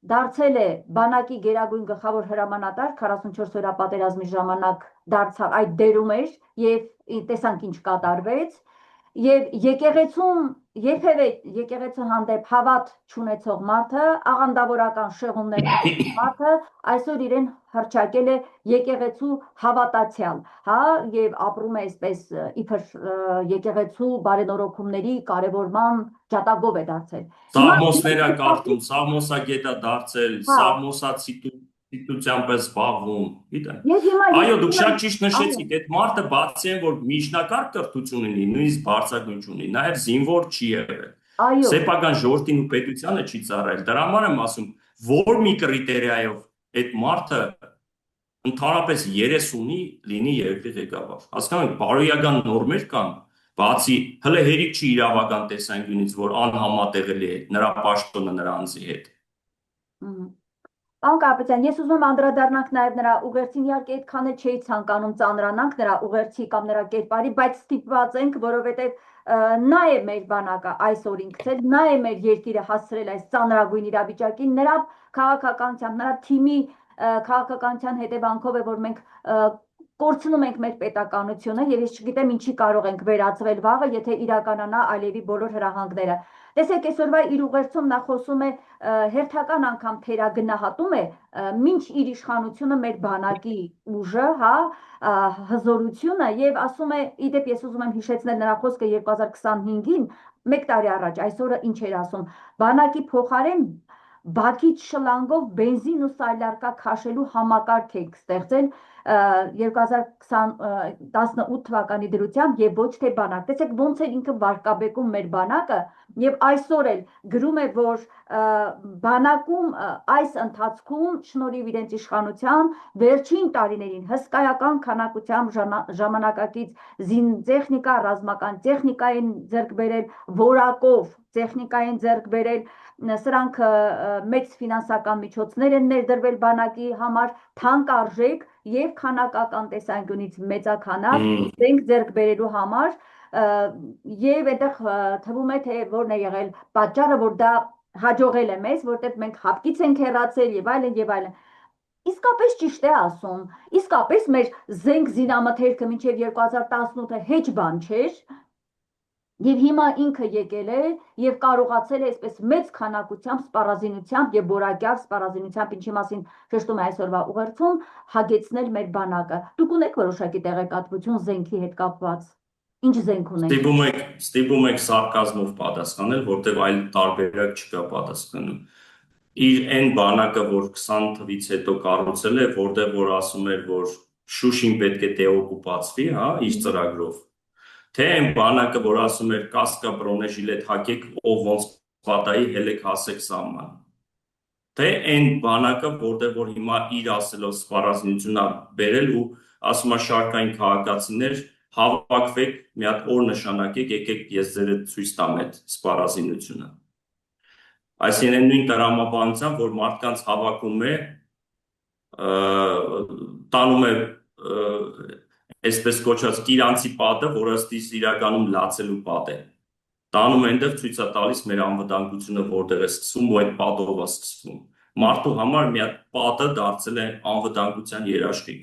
դարձել է բանակի գերագույն գլխավոր հրամանատար 44 օրյա պատերազմի ժամանակ դարձավ այդ դերում էր եւ տեսանք ինչ կատարվեց եւ եկեղեցում երբևէ եկեղեցու հանդեպ հավատ չունեցող մարդը աղանդավորական շեղումներ մարդը այսօր իրեն հռչակել է եկեղեցու հավատացյալ, հա, եւ ապրում է այսպես իբր եկեղեցու բարենորոգումների կարևորման ջատագով է դարձել։ Սաղմոսներ է կարդում, սաղմոսագետ է դարձել, սաղմոսացիտությամբ է զբաղվում, գիտեմ։ Այո, դուք շատ ճիշտ նշեցիք, այդ մարդը բացի այն, որ միջնակարգ կրթություն ունի, նույնիսկ բարձրագույն չունի, նաև զինվոր չի եղել։ Սեփական ժողովրդին ու պետությանը չի ծառայել։ Դրա համար եմ ասում, որ մի կրիտերիայով այդ մարդը ընդհանրապես երես ունի լինի երկրի ղեկավար։ Հասկանում եք, բարոյական նորմեր կան, բացի հələ հերիք չի իրավական տեսանկյունից, որ անհամատեղելի է նրա պաշտոնը նրա անձի հետ։ Պարոն Կարապետյան, ես ուզում եմ անդրադառնանք նաև նրա ուղերձին, իհարկե այդքան էլ չէի ցանկանում ծանրանանք նրա ուղերձի կամ նրա կերպարի, բայց ստիպված ենք, որովհետև նա է մեր բանակը այսօր ինքնել, նա է մեր երկիրը հասցրել այս ծանրագույն իրավիճակին, նրա քաղաքականությամբ, նրա թիմի քաղաքականության հետևանքով է, որ մենք կորցնում ենք մեր պետականությունը եւ ես չգիտեմ ինչի կարող ենք վերածվել վաղը, եթե իրականանա Ալիևի բոլոր հրահանգները։ Տեսեք, այսօրվա իր ուղերձում նա խոսում է հերթական անգամ թերագնահատում է մինչ իր իշխանությունը մեր բանակի ուժը, հա, հզորությունը եւ ասում է, իդեպ ես ուզում եմ հիշեցնել նրա խոսքը 2025-ին, 1 տարի առաջ, այսօրը ինչ էր ասում, բանակի փոխարեն բակից շլանգով բենզին ու սալարկա քաշելու համակարգ եք ստեղծել 2018 թվականի դրությամբ եւ ոչ թե բանակ։ Տեսեք ոնց է ինքը վարկաբեկում մեր բանակը եւ այսօր էլ գրում է, որ բանակում այս ընթացքում շնորհիվ իրենց իշխանության վերջին տարիներին հսկայական քանակությամբ ժամանակակից զինտեխնիկա, ռազմական տեխնիկա են ձեռք բերել, որակով տեխնիկա են ձեռք բերել, սրանք մեծ ֆինանսական միջոցներ են ներդրվել բանակի համար, թանկարժեք եւ քանակական տեսանկյունից մեծաքանակ ենք ձեռք բերելու համար եւ այդտեղ թվում է թե որն է եղել պատճառը, որ դա հաջողել է մեզ, որտեղ մենք հապկից ենք հեռացել եւ այլն եւ այլն։ Իսկապես ճիշտ է ասում, իսկապես մեր զենք զինամթերքը մինչև 2018-ը հեչ բան չէր, եւ հիմա ինքը եկել է եւ կարողացել է այսպես մեծ քանակությամբ սպառազինությամբ եւ որակյալ սպառազինությամբ, ինչի մասին շեշտում է այսօրվա ուղերձում, հագեցնել մեր բանակը։ Դուք ունեք որոշակի տեղեկատվություն զենքի հետ կապված։ Ինչ զենք ունեք։ Ստիպում եք սարկազմով պատասխանել, որտեղ այլ տարբերակ չկա պատասխանում։ Իր այն բանակը, որ 20 թվից հետո կառուցել է, որտեղ որ ասում էր, որ Շուշին պետք է դեօկուպացվի, հա, իր ծրագրով։ Թե այն բանակը, որ ասում էր կասկա բրոնեժիլետ հագեք, ով ոնց պատայի հելեք հասեք սահման։ Թե այն բանակը, որտեղ որ հիմա իր ասելով սպառազինությունն բերել ու ասում է շարքային քաղաքացիներ հավաքվեք, մի հատ օր նշանակեք, եկեք ես ձեր ցույց տամ այդ սպառազինությունը։ Այսինքն նույն տրամաբանությամբ, որ մարդկանց հավաքում է, տանում է այսպես կոչած կիրանցի պատը, որը ըստ իրականում լացելու պատ է։ Տանում այնտեղ ցույց է տալիս մեր անվտանգությունը որտեղ է սկսվում ու այդ պատով է սկսվում։ Մարդու համար մի հատ պատը դարձել է անվտանգության երաշխիք։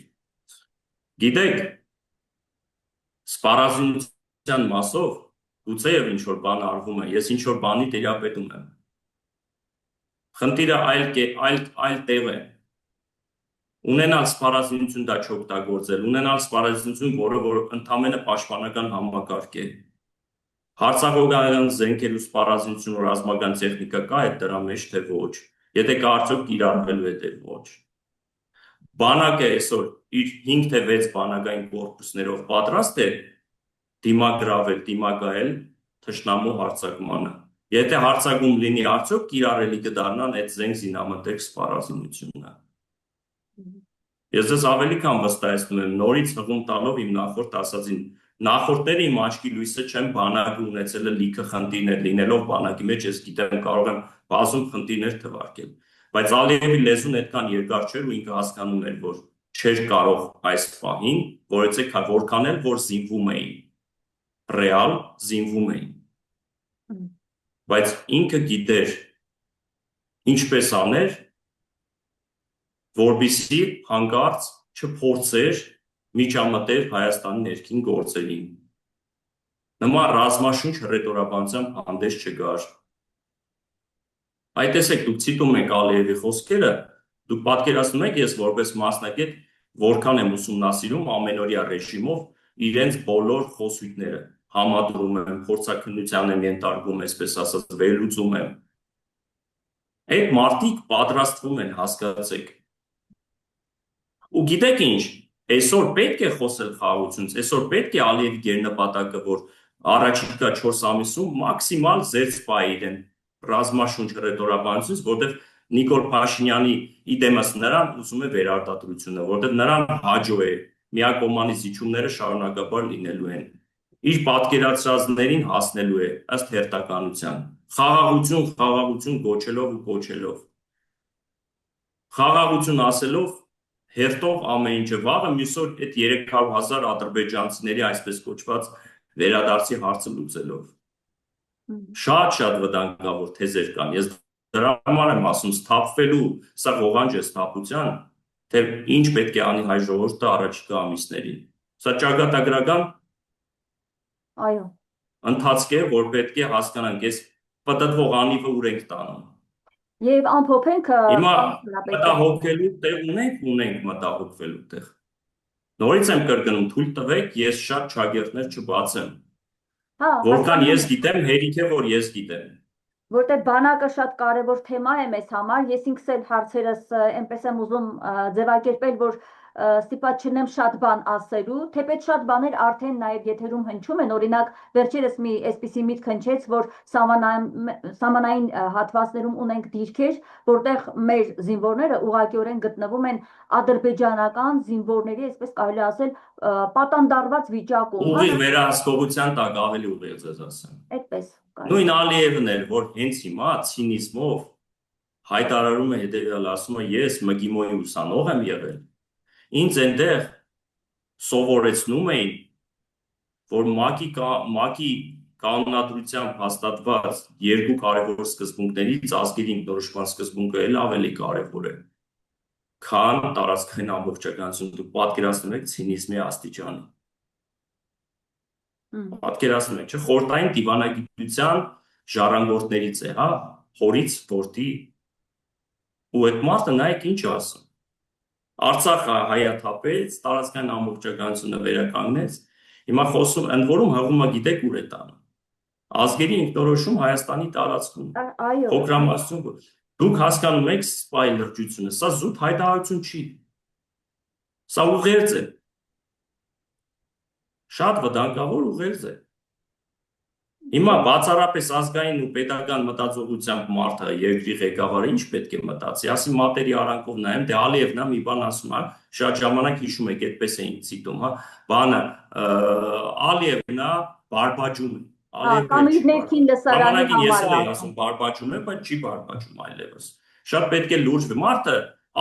Գիտեք, սպառազինության մասով գուցեև ինչ որ բան արվում է, ես ինչ որ բանի տիրապետում եմ։ Խնդիրը այլ տեղ է։ Ունենալ սպառազինություն դա չօգտագործել, ունենալ սպառազինություն, որը որ ընդամենը պաշտպանական համակարգ է։ Հարցակողական զենքեր ու սպառազինություն ու ռազմական տեխնիկա կա այդ դրա մեջ, թե ոչ։ Եթե կա արդյոք կիրառվելու է թե ոչ։ Բանակը այսօր իր 5 թե 6 բանակային կորպուսներով պատրաստ է դիմագրավել, դիմակայել թշնամու հարձակմանը։ Եթե հարձակում լինի, արդյոք կիրառելի կդառնան այդ զենք զինամթերք սպառազինությունը։ Ես ձեզ ավելի քան վստահեցնում եմ, նորից հղում տալով իմ նախորդ ասածին, նախորդները իմ աչքի լույսը չեմ բանակը ունեցել է լիքը խնդիրներ, լինելով բանակի մեջ, ես գիտեմ կարող եմ բազում խնդիրներ թվարկել, բայց Ալիևի լեզուն այդքան երկար չէր ու ինքը հասկանում էր, որ չէր կարող այս պահին, որքան էլ որ զինվում էին, ռեալ զինվում էին, բայց ինքը գիտեր ինչպես աներ, որպեսզի հանկարծ չփորձեր միջամտել Հայաստանի ներքին գործերին։ Նման ռազմաշունչ հռետորաբանությամբ հանդես չգար։ Այդ տեսեք, դուք ցիտում եք Ալիևի խոսքերը, դուք պատկերացնում եք, ես որպես մասնակից որքան եմ ուսումնասիրում ամենօրյա ռեժիմով իրենց բոլոր խոսույթները, համադրում եմ, փորձաքննության եմ ենթարկում, այսպես ասած, վերլուծում եմ։ Այդ մարդիկ պատրաստվում են, հասկացեք։ Ու գիտեք ինչ, այսօր պետք է խոսել խաղաղությունից, այսօր պետք է Ալիևի գերնպատակը, որ առաջիկա 4 ամիսում մաքսիմալ զերծ պահի իրեն ռազմաշունչ հռետորաբանությունից, որտեղ Նիկոլ Փաշինյանի իդեմս նրան ուզում է վերարտադրությունը, որտեղ նրան հաջող է միակողմանի զիջումները շարունակաբար լինելու են։ Իր պատկերացրածներին հասնելու է ըստ հերթականության։ Խաղաղություն գոչելով ու կոչելով։ Խաղաղություն ասելով հերթով ամեն ինչը վաղը մյուս օր այդ 300,000 ադրբեջանցիների այսպես կոչված վերադարձի հարցը լուծելով։ Շատ վտանգավոր թեզեր կան։ Ես դրա համար եմ ասում, սթափվելու, սա ղողանջ է սթափության, թե ինչ պետք է անի հայ ժողովուրդը առաջիկա ամիսներին։ Սա ճակատագրական ընթացք է, որ պետք է հասկանանք, այս պտտվող անիվը ուր ենք տանում։ Եվ ամփոփենք Հիմա մտահոգվելու տեղ ունենք մտահոգվելու տեղ։ Նորից եմ կրկնում, թույլ տվեք, ես շատ ճակերտներ չբացեմ։ Որքան ես գիտեմ, հերիք է, որ ես գիտեմ։ Որտեղ բանակը շատ կարևոր թեմա է մեզ համար, ես ինքս էլ հարցերս այնպես եմ ուզում ձևակերպել, որ ստիպված չնեմ շատ բան ասելու, թեպետ շատ բաներ արդեն նաև եթերում հնչում են, օրինակ վերջերս մի այսպիսի միտք հնչեց, որ սահմանային հատվածներում ունենք դիրքեր, որտեղ մեր զինվորները ուղղակիորեն գտնվում են ադրբեջանական զինվորների, այսպես կարելի ասել, պատանդարված վիճակում։ Ուղիղ վերահսկողության տակ ավելի ուղիղ ձեզ ասեմ։ Այդպես։ Նույն Ալիևն էր, որ հենց հիմա ցինիզմով հայտարարում է հետևյալ, ասում է ես ՄԳԻՄՈ-ի ուսանող եմ եղել։ Ինձ այնտեղ սովորեցնում էին, որ ՄԱԿ-ի կանոնադրությամբ հաստատված երկու կարևոր սկզբունքներից ազգերի ինքնորոշման սկզբունքը էլ ավելի կարևոր է, քան տարածքային ամբողջականություն։ Դուք պատկերացնում եք ցինիզմի աստիճանը։ Պատկերացնում եք, չէ՞, խորհրդային դիվանագիտության ժառանգորդներից է, հա, հորից որդի։ Ու այդ մարդը նայեք ինչ ասում։ Արցախը հայաթափեց, տարածքային ամբողջականությունը վերականգնեց։ Հիմա խոսում, ընդ որում հղումը գիտեք ուր է տանում։ Ազգերի ինքնորոշում Հայաստանի տարածքում։ Փոքրամասնություն։ Դուք հասկանում եք սպայի լրջությունը, սա զուտ հայտարարություն չի։ Սա ուղերձ է։ Շատ վտանգավոր ուղերձ է։ Հիմա բացառապես ազգային ու պետական մտածողությամբ մարդը երկրի ղեկավարը ինչ պետք է մտածի, ասի մատերի արանքով նայեմ, դե Ալիևն է մի բան ասում, հա, շատ ժամանակ հիշում եք, այդպես էին ցիտում, հա, բանը Ալիևն է բարբաջում է։ Կամ իր ներքին լսարանի համար ես էլ եմ ասում բարբաջում է, բայց չի բարբաջում այլևս։ Շատ պետք է լուրջ վարդը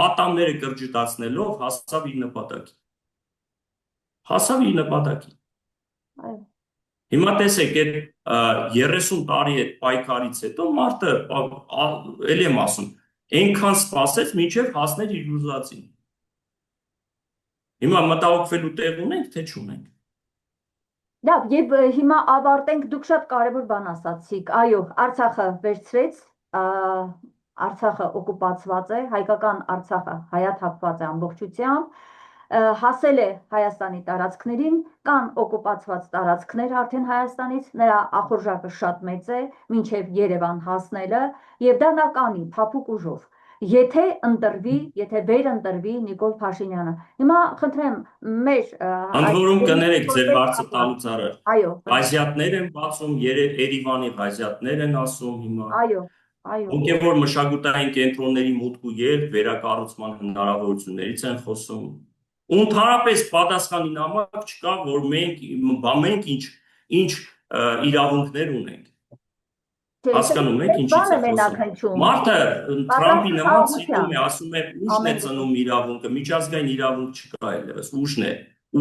ատամները կրճտացնելով հասավ իր նպատակին։ Հասավ իր նպատակին։ Հիմա տեսեք, այդ 30 տարի այդ պայքարից հետո մարդը, էլի եմ ասում, այնքան սպասեց, մինչև հասներ իր ուզածին։ Հիմա մտահոգվելու տեղ ունենք, թե չունենք։ Լավ, եւ հիմա ավարտենք, դուք շատ կարևոր բան ասացիք։ Այո, Արցախը վերցրեց, Արցախը օկուպացված է, հայկական Արցախը հայաթափված է ամբողջությամբ, հասել է Հայաստանի տարածքներին, կան օկուպացված տարածքներ արդեն Հայաստանից, նրա ախորժակը շատ մեծ է, մինչև Երևան հասնելը, եւ դա նա կանի փափուկ ուժով։ Եթե ընտրվի, եթե վերընտրվի Նիկոլ Փաշինյանը։ Հիմա խնդրեմ մեր ընդ որում կներեք ձեր հարցը տալուց առաջ։ Այո։ Ղազիատներ են բացում, Երևանի ղազիատներ են ասում հիմա։ Այո, այո։ Հոգևոր մշակութային կենտրոնների մուտք ու ելք, վերակառուցման հնարավորություններից են խոսում։ Ու ընդհանրապես պատասխանի նամակ չկա, որ մենք ինչ իրավունքներ ունենք։ Հասկանում եք ինչից է խոսում։ Մարդը Թրամփի նման ցիտում է, ասում է ուժն է ծնում իրավունքը, միջազգային իրավունք չկա այլևս, ուժն է,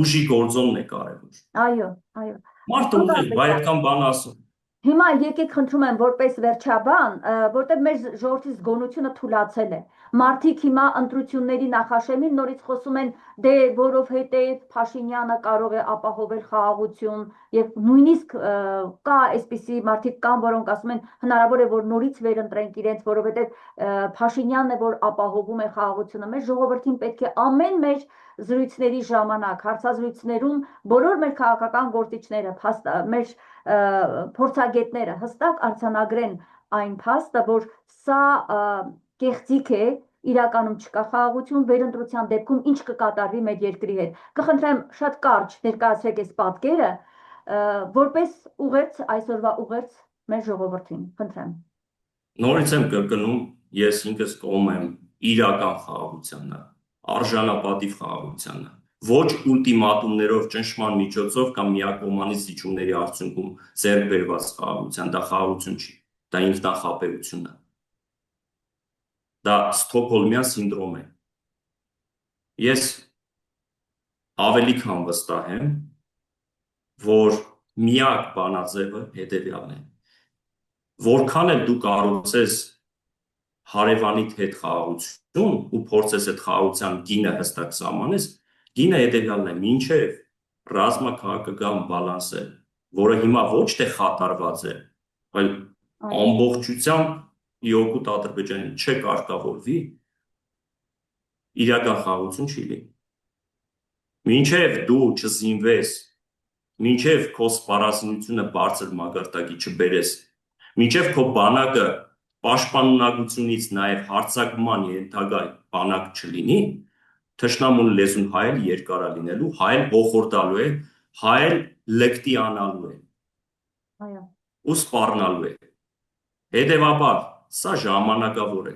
ուժի գործոնն է կարևոր։ Այո, այո։ Մարդը ուղիղ, բայց այդքան բան ասում։ Հիմա եկեք խնդրում եմ որպես վերջաբան, որտեղ մեր ժողովրդի զգոնությունը թուլացել է։ Մարդիկ հիմա ընտրությունների նախաշեմին նորից խոսում են, դե որովհետև Փաշինյանը կարող է ապահովել խաղաղություն եւ նույնիսկ կա այսպիսի մարդիկ կան, որոնք ասում են հնարավոր է որ նորից վերընտրենք իրենց, որովհետև Փաշինյանն է որ ապահովում է խաղաղությունը։ Մեր ժողովրդին պետք է ամեն մեր զրույցների ժամանակ, հարցազրույցներում բոլոր մեր քաղաքական գործիչները, մեր փորձագետները հստակ արձանագրեն այն փաստը, որ սա կեղծիք է, իրականում չկա խաղաղություն, վերընտրության դեպքում ինչ կկատարվի մեր երկրի հետ։ Կխնդրեմ շատ կարճ ներկայացրեք այս պատկերը, որպես ուղերձ, այսօրվա ուղերձ մեր ժողովրդին, խնդրեմ։ Նորից եմ կրկնում, ես ինքս կողմ եմ իրական խաղաղությանը, արժանապատիվ խաղաղությանը, ոչ ուլտիմատումներով, ճնշման միջոցով կամ միակողմանի զիջումների արդյունքում ձեռք բերված խաղաղության, դա խաղաղություն չի, դա ինքնախապեյություն է, դա Ստոկհոլմյան սինդրոմ է։ Ես ավելի քան վստահ եմ, որ միակ բանաձևը հետևյալն է, որքան էլ դու կառուցես հարևանիդ հետ խաղաղություն ու փորձես այդ խաղաղության գինը հստակ սահմանես, գինը հետևյալն է, մինչև ռազմաքաղաքական բալանսը, որը հիմա ոչ թե խաթարված է, այլ ամբողջությամբ իօգուտ Ադրբեջանի չկարգավորվի, իրական խաղաղություն չի լինի։ Մինչև դու չզինվես, մինչև քո սպառազինությունը բարձր մակարդակի չբերես, մինչև քո բանակը պաշտպանունակությունից նաև հարձակման ենթակա բանակ չլինի, թշնամուն լեզուն հայել երկար է լինելու, հայել հոխորտալու է, հայել լկտի անալու է ու սպառնալու է։ Հետևաբար, սա ժամանակավոր է։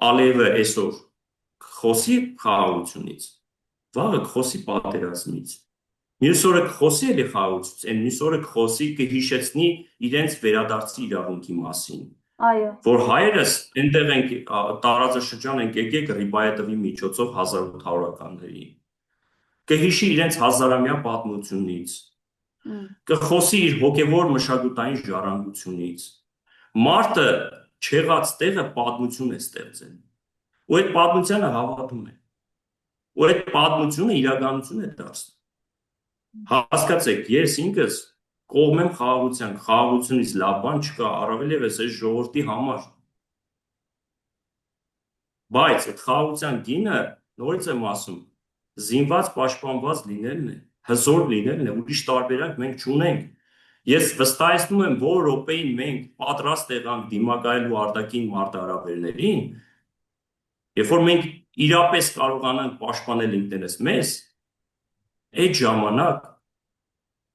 Ալիևը այսօր խոսի խաղաղությունից, վաղը խոսի պատերազմից, մյուս օրը խոսի էլի խաղաղությունից, այն մյուս օրը խոսի կհիշեցնի իրենց վերադարձի իրավունքի մասին, որ հայերս այնտեղ են տարածաշրջան են եկեք Ռիբայետովի միջոցով 1800-ականների, կհիշի իրենց հազարամյա պատմությունից, կխոսի իր հոգևոր մշակութային ժառանգությունից, մարդը չեղած տեղը պատմություն է ստեղծել, ու այդ պատմությանը հավատում է, ու այդ պատմությունը իրականություն է դարձնում։ Հասկացեք, ես ինքս կողմ եմ խաղաղության, խաղաղությունից լավ բան չկա, առավել ևս այս ժողովրդի համար։ Բայց այդ խաղաղության գինը, նորից եմ ասում, զինված պաշտպանված լինելն է, հզոր լինելն է, ուրիշ տարբերակ մենք չունենք։ Ես վստահեցնում եմ, որ րոպեին մենք պատրաստ եղանք դիմակայելու արտաքին մարտահրավերներին, երբ որ մենք իրապես կարողանանք պաշտպանել ինքներս մեզ, այդ ժամանակ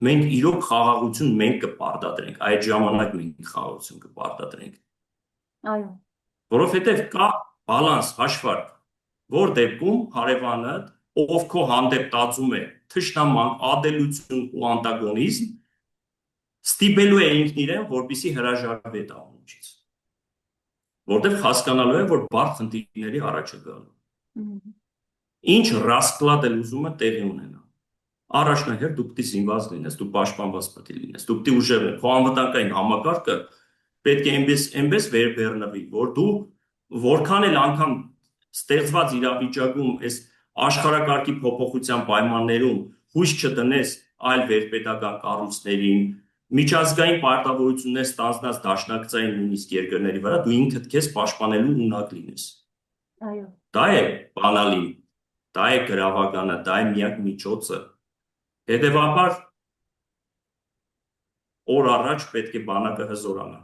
մենք իրոք խաղաղություն մենք կպարտադրենք, այդ ժամանակ մենք խաղաղություն կպարտադրենք։ Որովհետև կա բալանս, հաշվարկ, որ դեպքում հարևանը, ով քո հանդեպ տածում է թշնամանք, ատելություն ու անտագոնիզմ, ստիպելու է ինքն իրեն, որպեսզի հրաժարվի այդ ամենից, որտեղ հասկանալու է, որ բարդ խնդիրների առաջ է գալու։ Ինչ ռասկլատ էլ ուզում է տեղի ունենա։ Առաջնահերթ դու պետք է զինված լինես, դու պաշտպանված պետք է լինես, դու պետք է ուժեղ լինես, քո անվտանգային համակարգը պետք է այնպես վերբեռնվի, որ դու որքան էլ անգամ ստեղծված իրավիճակում այս աշխարհակարգի փոփոխության պայմաններում հույս չտնես այլ վերպետական կառույցներին, միջազգային պարտավորություններ ստանձնած դաշնակցային նույնիսկ երկրների վրա, դու ինքդ քեզ պաշտպանելու ունակ լինես։ Դա է բանալին, դա է գրավականը, դա է միակ միջոցը։ Հետևաբար օր առաջ պետք է բանակը հզորանա։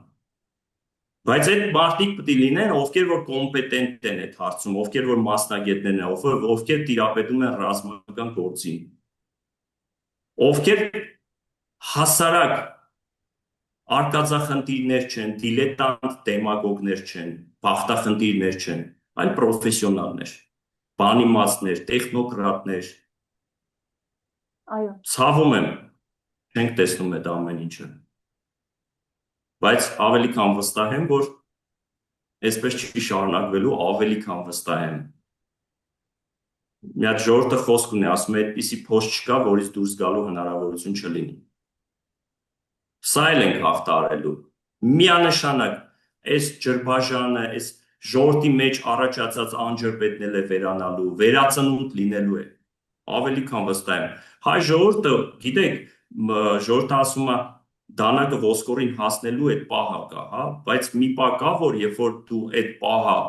Բայց այդ մարդիկ պետք է լինեն, ովքեր որ կոմպետենտ են այդ հարցում, ովքեր որ մասնագետներն են, ովքեր տիրապետում են ռազմական գործին, ովքեր հասարակ արկածախնդիրներ չեն, դիլետանտ դեմագոգներ չեն, բախտախնդիրներ չեն, այլ պրոֆեսիոնալներ, բանիմացներ, տեխնոկրատներ։ Ցավում եմ, չենք տեսնում այդ ամեն ինչը։ Բայց ավելի քան վստահ եմ, որ այսպես չի շարունակվելու, ավելի քան վստահ եմ։ Մի հատ ժողովուրդը խոսք ունի, ասում է, այդպիսի փոст չկա, որից դուրս գալու հնարավորություն չլինի։ Սա էլ ենք հաղթահարելու։ Միանշանակ այս ջրբաժանը, այս ժողովրդի մեջ առաջացած անջրպետն էլ է վերանալու, վերածնունդ լինելու է։ Ավելի քան վստահ եմ։ Հայ ժողովուրդը, գիտեք, ժողովուրդը ասում է, դանակը ոսկորին հասնելու այդ պահը կա, հա, բայց մի պահ կա, որ երբ որ դու այդ պահը,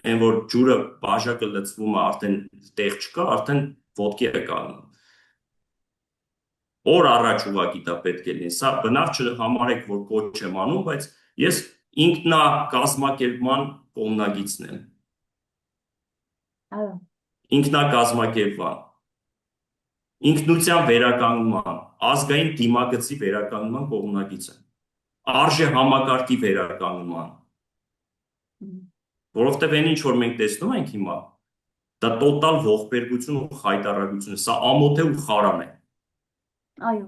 այն որ ջուրը բաժակը լցվում է, արդեն տեղ չկա, արդեն ոտքի է կանգնում։ Օր առաջ ուղղակի դա պետք է լինի։ Սա բնավ չհամարեք, որ կոչ եմ անում, բայց ես ինքնակազմակերպման կողմնակիցն եմ։ Ինքնակազմակերպման, ինքնության վերականգնման, ազգային դիմագծի վերականգնման կողմնակից եմ։ Արժե համակարգի վերականգնման։ Որովհետև այն ինչ որ մենք տեսնում ենք հիմա, դա տոտալ ողբերգություն ու խայտարարություն է, սա ամոթ է ու խարան է։ Այո։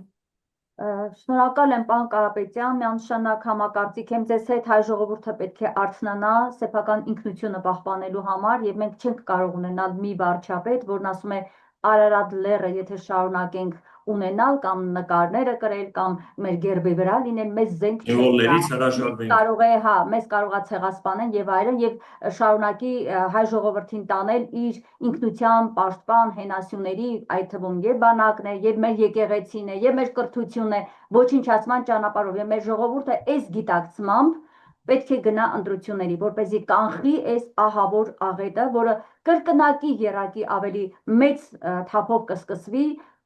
Շնորհակալ եմ, պարոն Կարապետյան, միանշանակ համակարծիք եմ ձեզ հետ, հայ ժողովուրդը պետք է արթնանա սեփական ինքնությունը պահպանելու համար եւ մենք չենք կարող ունենալ մի վարչապետ, որն ասում է Արարատ լեռը, եթե շարունակենք ունենալ կամ նկարները կրել կամ մեր գերբի վրա լինել, մեզ զենք Սիմվոլներից հրաժարվենք։ կարող է, հա, մեզ կարող է ցեղասպանեն եւ այլն եւ շարունակի հայ ժողովրդին տանել իր ինքնության պաշտպան հենասյուների, այդ թվում եւ բանակն է, եւ մեր եկեղեցին է, եւ մեր կրթությունն է, ոչնչացման ճանապարհով եւ մեր ժողովուրդը այս գիտակցմամբ պետք է գնա ընտրությունների, որպեսզի կանխի այս ահավոր աղետը, որը կրկնակի երակի ավելի մեծ թափով կսկսվի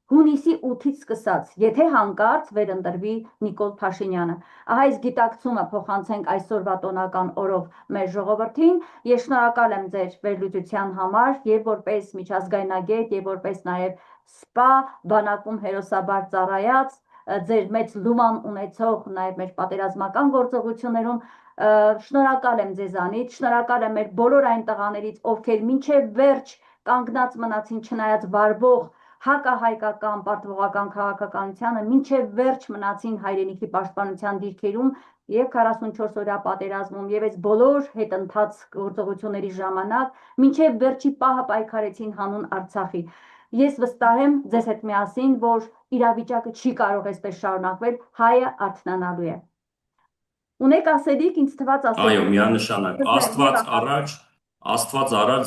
հունիսի 8-ից սկսած, եթե հանկարծ վերընտրվի Նիկոլ Փաշինյանը։ Ահա այս գիտակցումը փոխանցենք այսօրվա տոնական օրով մեր ժողովրդին։ Ես շնորհակալ եմ ձեր վերլուծության համար եւ որպես միջազգայնագետ եւ որպես նաեւ սպա բանակում հերոսաբար ծառայած ձեր մեծ լուման ունեցող նաեւ մեր պատերազմական գործողություններում շնորհակալ եմ ձեզանից, շնորհակալ եմ մեր բոլոր այն տղաներից, ովքեր մինչև վերջ կանգնած մնացին չնայած վարվող հակահայկական պարտվողական քաղաքականությանը, մինչև վերջ մնացին հայրենիքի պաշտպանության դիրքերում եւ 44 օրյա պատերազմում եւ այս բոլոր հետընթաց գործողությունների ժամանակ մինչև վերջի պահը պայքարեցին հանուն Արցախի։ Ես վստահ եմ ձեզ հետ միասին, որ իրավիճակը չի կարող այսպես շարունակվել, հայը արթնանալու է։ Ունեք ասելիք, ինձ թված ասելիք։ Այո, միանշանակ, Աստված առաջ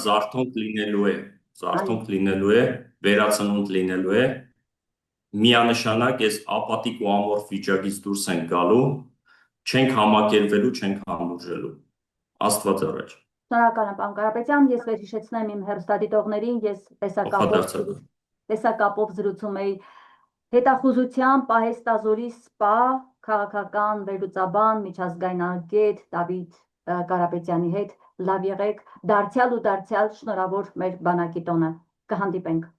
զարթոնք լինելու է, վերացնունդ լինելու է, միանշանակ ես ապատիկ ու ամորֆ վիճակից դուրս ենք գալու, չենք համակերպվելու, չենք համուժելու, Աստված առաջ։ Շնորհակալ եմ, պարոն Կարապետյան, ես վերհիշեցնեմ իմ հեռուստադիտողներին, ես տեսակապով զրուցում էի հետախուզության պահեստազորի սպա քաղաքական վերլուծաբան միջազգայնագետ Դավիթ Կարապետյանի հետ։ Լավ եղեք, դարձյալ ու դարձյալ շնորհավոր մեր բանակի տոնը։ Կհանդիպենք։